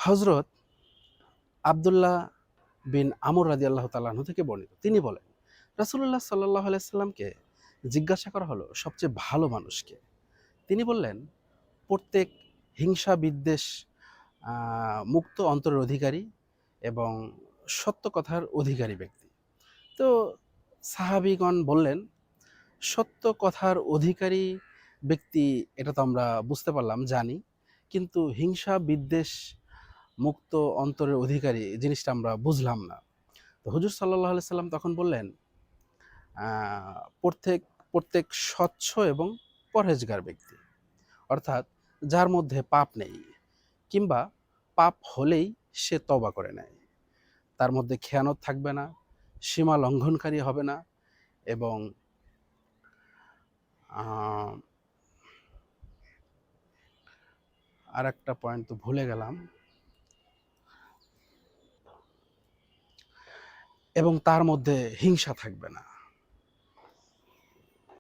হযরত আব্দুল্লাহ বিন আমর রাদিয়াল্লাহু তাআলা আনহু থেকে বর্ণিত। তিনি বলেন, রাসূলুল্লাহ সাল্লাল্লাহু আলাইহি সাল্লামকে জিজ্ঞাসা করা হলো, সবচেয়ে ভালো মানুষ কে? তিনি বললেন, প্রত্যেক হিংসা বিদ্বেষ মুক্ত অন্তরের অধিকারী এবং সত্য কথার অধিকারী ব্যক্তি। তো সাহাবীগণ বললেন, সত্য কথার অধিকারী ব্যক্তি এটা তো আমরা বুঝতে পারলাম, জানি। কিন্তু হিংসা বিদ্বেষ মুক্ত অন্তরের অধিকারী জিনিসটা আমরা বুঝলাম না। তো হুজুর সাল্লাল্লাহু আলাইহি সাল্লাম তখন বললেন, আ প্রত্যেক প্রত্যেক স্বচ্ছ এবং পরহেজগার ব্যক্তি। অর্থাৎ যার মধ্যে পাপ নেই, কিংবা পাপ হলেই সে তওবা করে নেয়। তার মধ্যে খেয়ানত থাকবে না, সীমা লঙ্ঘনকারী হবে না এবং আ আরেকটা পয়েন্ট তো ভুলে গেলাম। এবং তার মধ্যে হিংসা থাকবে না।